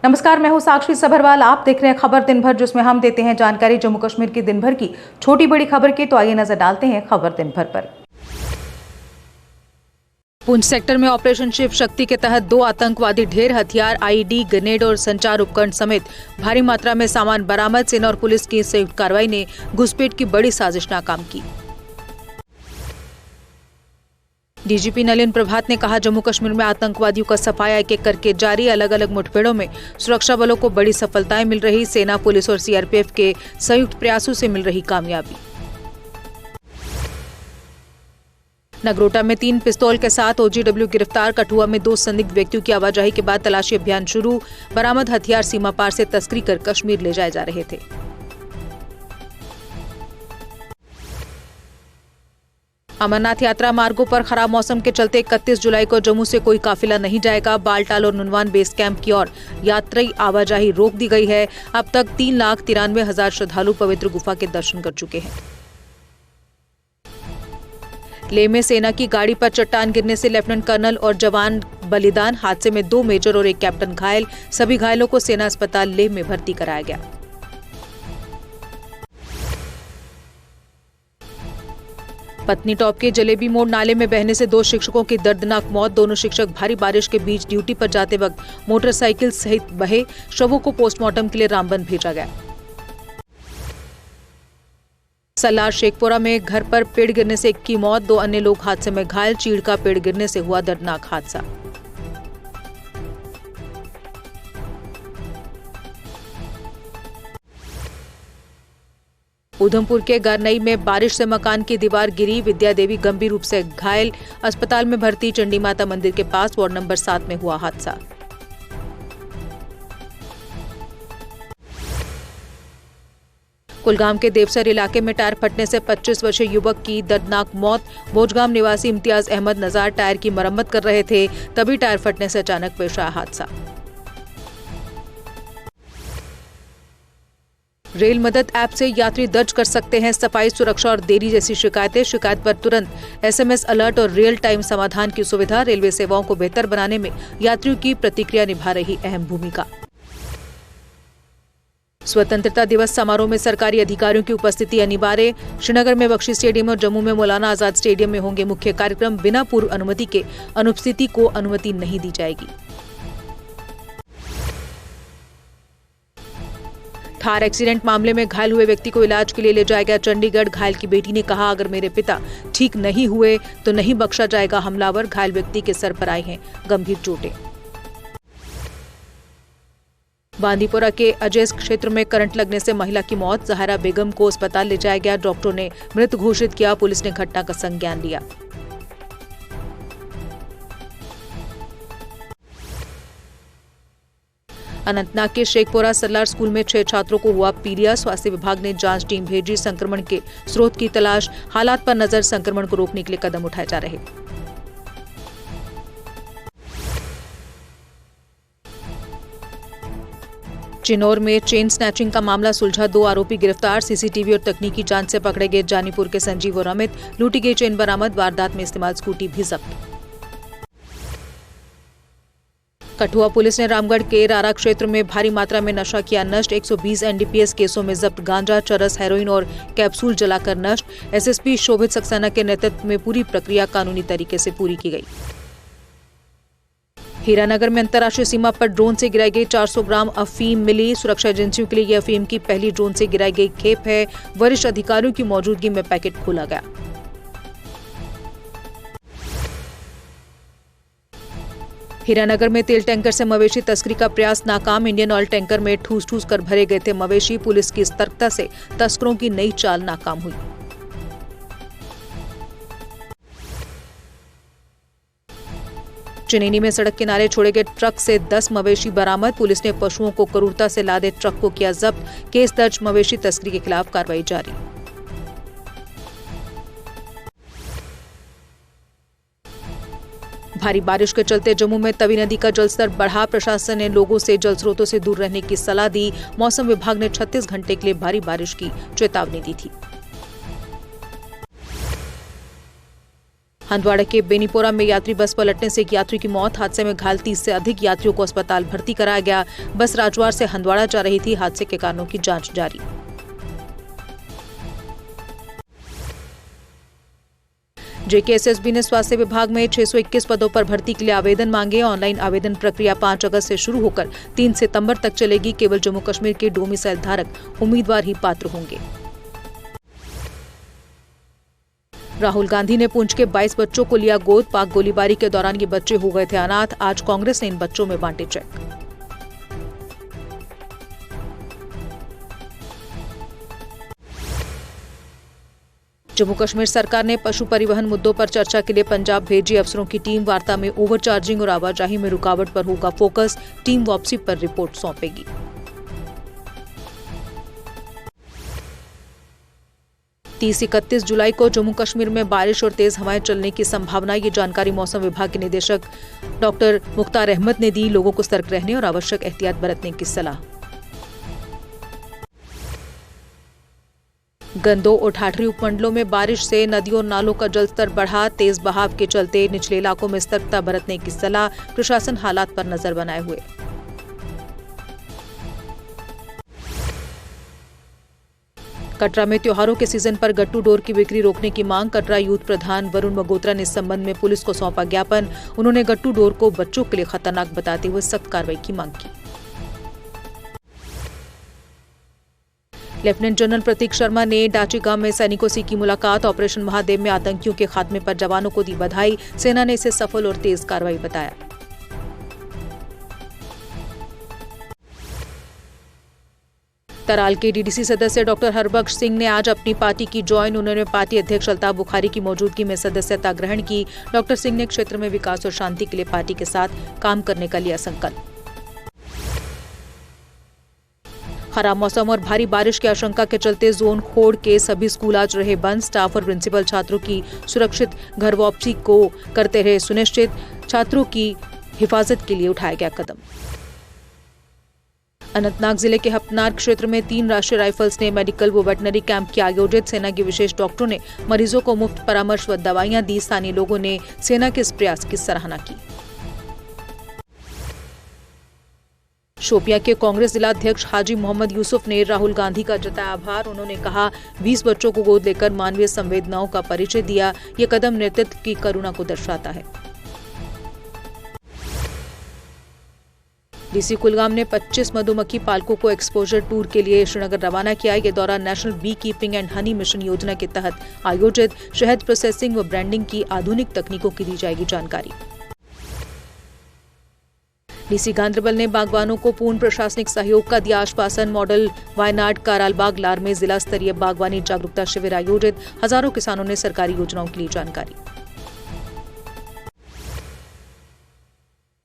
नमस्कार, मैं हूं साक्षी सभरवाल। आप देख रहे हैं खबर दिन भर, जिसमें हम देते हैं जानकारी जम्मू कश्मीर की दिन भर की छोटी बड़ी खबर की। तो आइए नजर डालते हैं खबर दिन भर पर। पुंछ सेक्टर में ऑपरेशन शिव शक्ति के तहत 2 आतंकवादी ढेर हथियार, आईईडी, ग्रेनेड और संचार उपकरण समेत भारी मात्रा में सामान बरामद। सेना और पुलिस की संयुक्त कार्रवाई ने घुसपैठ की बड़ी साजिश नाकाम की। डीजीपी नलिन प्रभात ने कहा, जम्मू कश्मीर में आतंकवादियों का सफाया एक एक करके जारी। अलग अलग मुठभेड़ों में सुरक्षा बलों को बड़ी सफलताएं मिल रही। सेना, पुलिस और सीआरपीएफ के संयुक्त प्रयासों से मिल रही कामयाबी। नगरोटा में 3 पिस्तौल के साथ ओजीडब्ल्यू गिरफ्तार। कठुआ में 2 संदिग्ध व्यक्तियों की आवाजाही के बाद तलाशी अभियान शुरू। बरामद हथियार सीमा पार से तस्करी कर कश्मीर ले जाए जा रहे थे। अमरनाथ यात्रा मार्गों पर खराब मौसम के चलते 31 जुलाई को जम्मू से कोई काफिला नहीं जाएगा। बालटाल और नुनवान बेस कैंप की ओर यात्री आवाजाही रोक दी गई है। अब तक 3,93,000 श्रद्धालु पवित्र गुफा के दर्शन कर चुके हैं। लेह में सेना की गाड़ी पर चट्टान गिरने से लेफ्टिनेंट कर्नल और जवान बलिदान। हादसे में 2 मेजर और 1 कैप्टन घायल। सभी घायलों को सेना अस्पताल लेह में भर्ती कराया गया। पत्नीटॉप के जलेबी मोड़ नाले में बहने से 2 शिक्षकों की दर्दनाक मौत। दोनों शिक्षक भारी बारिश के बीच ड्यूटी पर जाते वक्त मोटरसाइकिल सहित बहे। शवों को पोस्टमार्टम के लिए रामबन भेजा गया। सलार शेखपुरा में घर पर पेड़ गिरने से 1 की मौत। 2 अन्य लोग हादसे में घायल। चीड़ का पेड़ गिरने से हुआ दर्दनाक हादसा। उधमपुर के गरनई में बारिश से मकान की दीवार गिरी। विद्या देवी गंभीर रूप से घायल, अस्पताल में भर्ती। चंडी माता मंदिर के पास वार्ड नंबर 7 में हुआ हादसा। कुलगाम के देवसर इलाके में टायर फटने से 25 वर्षीय युवक की दर्दनाक मौत। भोजगाम निवासी इम्तियाज अहमद नजार टायर की मरम्मत कर रहे थे, तभी टायर फटने से अचानक पेश आया हादसा। रेल मदद ऐप से यात्री दर्ज कर सकते हैं सफाई, सुरक्षा और देरी जैसी शिकायतें। शिकायत पर तुरंत एसएमएस अलर्ट और रियल टाइम समाधान की सुविधा। रेलवे सेवाओं को बेहतर बनाने में यात्रियों की प्रतिक्रिया निभा रही अहम भूमिका। स्वतंत्रता दिवस समारोह में सरकारी अधिकारियों की उपस्थिति अनिवार्य। श्रीनगर में बख्शी स्टेडियम और जम्मू में मौलाना आजाद स्टेडियम में होंगे मुख्य कार्यक्रम। बिना पूर्व अनुमति के अनुपस्थिति को अनुमति नहीं दी जाएगी। थार एक्सीडेंट मामले में घायल हुए व्यक्ति को इलाज के लिए ले जाया गया चंडीगढ़। घायल की बेटी ने कहा, अगर मेरे पिता ठीक नहीं हुए तो नहीं बख्शा जाएगा हमलावर। घायल व्यक्ति के सर पर आई हैं गंभीर चोटें। बांदीपुरा के अजैस क्षेत्र में करंट लगने से महिला की मौत। जहरा बेगम को अस्पताल ले जाया गया। डॉक्टरों ने मृत घोषित किया। पुलिस ने घटना का संज्ञान लिया। अनंतनाग के शेखपुरा सलार स्कूल में 6 छात्रों को हुआ पीलिया। स्वास्थ्य विभाग ने जांच टीम भेजी। संक्रमण के स्रोत की तलाश, हालात पर नजर। संक्रमण को रोकने के लिए कदम उठाए जा रहे। चिनौर में चेन स्नैचिंग का मामला सुलझा। 2 आरोपी गिरफ्तार। सीसीटीवी और तकनीकी जांच से पकड़े गए जानीपुर के संजीव और अमित। लूटी गई चेन बरामद। वारदात में इस्तेमाल स्कूटी भी जब्त। कठुआ पुलिस ने रामगढ़ के रारा क्षेत्र में भारी मात्रा में नशा किया नष्ट। 120 एनडीपीएस केसों में जब्त गांजा, चरस, हेरोइन और कैप्सूल जलाकर नष्ट। एसएसपी शोभित सक्सेना के नेतृत्व में पूरी प्रक्रिया कानूनी तरीके से पूरी की गई। हीरानगर में अंतर्राष्ट्रीय सीमा पर ड्रोन से गिराई गई 400 ग्राम अफीम मिली। सुरक्षा एजेंसियों के लिए यह अफीम की पहली ड्रोन से गिराई गई खेप है। वरिष्ठ अधिकारियों की मौजूदगी में पैकेट खोला गया। हीरानगर में तेल टैंकर से मवेशी तस्करी का प्रयास नाकाम। इंडियन ऑयल टैंकर में ठूस ठूस कर भरे गए थे मवेशी। पुलिस की सतर्कता से तस्करों की नई चाल नाकाम हुई। चुनेनी में सड़क किनारे छोड़े गए ट्रक से 10 मवेशी बरामद। पुलिस ने पशुओं को क्रूरता से लादे ट्रक को किया जब्त। केस दर्ज। मवेशी तस्करी के खिलाफ कार्रवाई जारी। भारी बारिश के चलते जम्मू में तवी नदी का जलस्तर बढ़ा। प्रशासन ने लोगों से जल स्रोतों से दूर रहने की सलाह दी। मौसम विभाग ने 36 घंटे के लिए भारी बारिश की चेतावनी दी थी। हंदवाड़ा के बेनीपोरा में यात्री बस पलटने से एक यात्री की मौत। हादसे में घायल 30 से अधिक यात्रियों को अस्पताल भर्ती कराया गया। बस राजवाड़ से हंदवाड़ा जा रही थी। हादसे के कारणों की जांच जारी। जेकेएसएसबी ने स्वास्थ्य विभाग में 621 पदों पर भर्ती के लिए आवेदन मांगे। ऑनलाइन आवेदन प्रक्रिया 5 अगस्त से शुरू होकर 3 सितंबर तक चलेगी। केवल जम्मू कश्मीर के डोमिसाइल धारक उम्मीदवार ही पात्र होंगे। राहुल गांधी ने पुंछ के 22 बच्चों को लिया गोद। पाक गोलीबारी के दौरान ये बच्चे हो गए थे अनाथ। आज कांग्रेस ने इन बच्चों में बांटे चेक। जम्मू कश्मीर सरकार ने पशु परिवहन मुद्दों पर चर्चा के लिए पंजाब भेजी अफसरों की टीम। वार्ता में ओवरचार्जिंग और आवाजाही में रुकावट पर होगा फोकस। टीम वापसी पर रिपोर्ट सौंपेगी। 30-31 जुलाई को जम्मू कश्मीर में बारिश और तेज हवाएं चलने की संभावना। ये जानकारी मौसम विभाग के निदेशक डॉक्टर मुख्तार अहमद ने दी। लोगों को सतर्क रहने और आवश्यक एहतियात बरतने की सलाह। गंदो और ठाठरी उपमंडलों में बारिश से नदियों और नालों का जलस्तर बढ़ा। तेज बहाव के चलते निचले इलाकों में सतर्कता बरतने की सलाह। प्रशासन हालात पर नजर बनाए हुए। कटरा में त्योहारों के सीजन पर गट्टू डोर की बिक्री रोकने की मांग। कटरा यूथ प्रधान वरुण मगोत्रा ने इस संबंध में पुलिस को सौंपा ज्ञापन। उन्होंने गट्टू डोर को बच्चों के लिए खतरनाक बताते हुए सख्त कार्रवाई की मांग की। लेफ्टिनेंट जनरल प्रतीक शर्मा ने डाचीगांव में सैनिकों से की मुलाकात। ऑपरेशन महादेव में आतंकियों के खात्मे पर जवानों को दी बधाई। सेना ने इसे सफल और तेज कार्रवाई बताया। तराल के डीडीसी सदस्य डॉक्टर हरबख्श सिंह ने आज अपनी पार्टी की ज्वाइन। उन्होंने पार्टी अध्यक्ष अल्ताफ बुखारी की मौजूदगी में सदस्यता ग्रहण की। डॉक्टर सिंह ने क्षेत्र में विकास और शांति के लिए पार्टी के साथ काम करने का लिया संकल्प। खराब मौसम और भारी बारिश की आशंका के चलते जोन खोड़ के सभी स्कूल आज रहे बंद। स्टाफ और प्रिंसिपल छात्रों की सुरक्षित घर वापसी को करते रहे सुनिश्चित। छात्रों की हिफाजत के लिए उठाया गया कदम। अनंतनाग जिले के हपनार क्षेत्र में 3 राष्ट्रीय राइफल्स ने मेडिकल व वेटनरी कैंप किया आयोजित। सेना के विशेष डॉक्टरों ने मरीजों को मुफ्त परामर्श व दवाइयां दी। स्थानीय लोगों ने सेना के इस प्रयास की सराहना की। शोपियां के कांग्रेस जिला अध्यक्ष हाजी मोहम्मद यूसुफ ने राहुल गांधी का जताया आभार। उन्होंने कहा 20 बच्चों को गोद लेकर मानवीय संवेदनाओं का परिचय दिया। ये कदम नेतृत्व की करुणा को दर्शाता है। डीसी कुलगाम ने 25 मधुमक्खी पालकों को एक्सपोजर टूर के लिए श्रीनगर रवाना किया। ये दौरा national bee keeping and honey mission योजना के तहत आयोजित शहद प्रोसेसिंग व ब्रांडिंग की आधुनिक तकनीकों की दी जाएगी जानकारी। डीसी गांधरबल ने बागवानों को पूर्ण प्रशासनिक सहयोग का दिया आश्वासन। मॉडल वायनाड कारालबाग लार में जिला स्तरीय बागवानी जागरूकता शिविर आयोजित। हजारों किसानों ने सरकारी योजनाओं की ली जानकारी।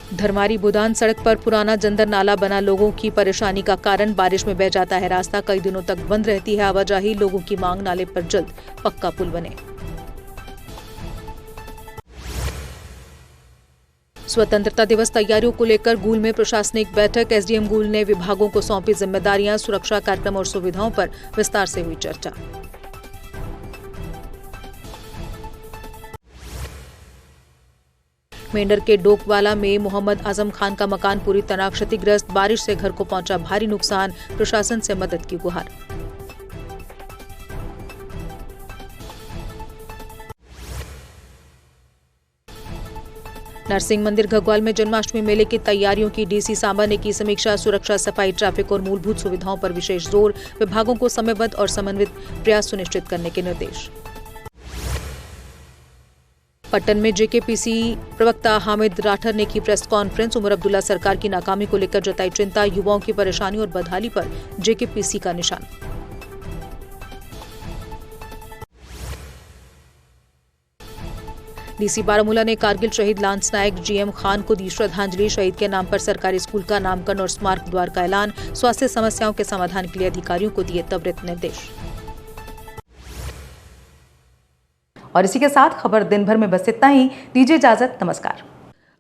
धर्मारी बुदान सड़क पर पुराना जंदर नाला बना लोगों की परेशानी का कारण। बारिश में बह जाता है रास्ता। कई दिनों तक बंद रहती है आवाजाही। लोगों की मांग नाले पर जल्द पक्का पुल बने। स्वतंत्रता दिवस तैयारियों को लेकर गूल में प्रशासनिक बैठक। एसडीएम गूल ने विभागों को सौंपी जिम्मेदारियां। सुरक्षा कार्यक्रम और सुविधाओं पर विस्तार से हुई चर्चा। मेंढर के डोकवाला में मोहम्मद आजम खान का मकान पूरी तरह क्षतिग्रस्त। बारिश से घर को पहुंचा भारी नुकसान। प्रशासन से मदद की गुहार। नरसिंह मंदिर घग्वाल में जन्माष्टमी मेले की तैयारियों की डीसी सांबा ने की समीक्षा। सुरक्षा, सफाई, ट्रैफिक और मूलभूत सुविधाओं पर विशेष जोर। विभागों को समयबद्ध और समन्वित प्रयास सुनिश्चित करने के निर्देश। पट्टन में जेकेपीसी प्रवक्ता हामिद राठर ने की प्रेस कॉन्फ्रेंस। उमर अब्दुल्ला सरकार की नाकामी को लेकर जताई चिंता। युवाओं की परेशानी और बदहाली पर जेकेपीसी का निशान। डीसी बारामूला ने कारगिल शहीद लांस नायक जीएम खान को दी श्रद्धांजलि। शहीद के नाम पर सरकारी स्कूल का नामकरण और स्मारक द्वार का ऐलान। स्वास्थ्य समस्याओं के समाधान के लिए अधिकारियों को दिए त्वरित निर्देश। और इसी के साथ खबर दिन भर में बस इतना ही। दीजिए इजाजत। नमस्कार।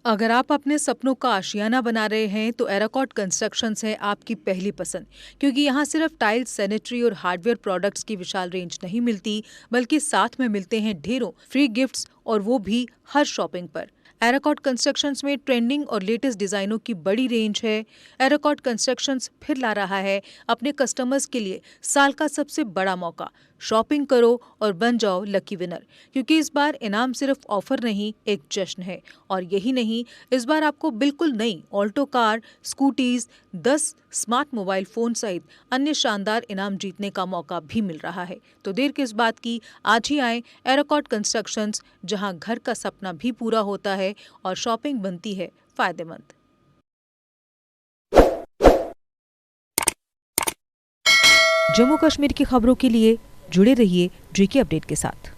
अगर आप अपने सपनों का आशियाना बना रहे हैं तो एराकॉट कंस्ट्रक्शंस है आपकी पहली पसंद, क्योंकि यहाँ सिर्फ टाइल्स, सैनिटरी और हार्डवेयर प्रोडक्ट्स की विशाल रेंज नहीं मिलती, बल्कि साथ में मिलते हैं ढेरों फ्री गिफ्ट्स, और वो भी हर शॉपिंग पर। एराकॉट कंस्ट्रक्शंस में ट्रेंडिंग और लेटेस्ट डिजाइनों की बड़ी रेंज है। एराकॉट कंस्ट्रक्शंस फिर ला रहा है अपने कस्टमर्स के लिए साल का सबसे बड़ा मौका। शॉपिंग करो और बन जाओ लकी विनर, क्योंकि इस बार इनाम सिर्फ ऑफर नहीं, एक जश्न है। और यही नहीं, इस बार आपको बिल्कुल नई Alto car, scooties, 10 smart mobile phone सहित अन्य शानदार इनाम जीतने का मौका भी मिल रहा है। तो देर किस बात की, आज ही आए एराकॉट कंस्ट्रक्शंस, जहां घर का सपना भी पूरा होता है और शॉपिंग बनती है फायदेमंद। जम्मू कश्मीर की खबरों के लिए जुड़े रहिए JK अपडेट के साथ।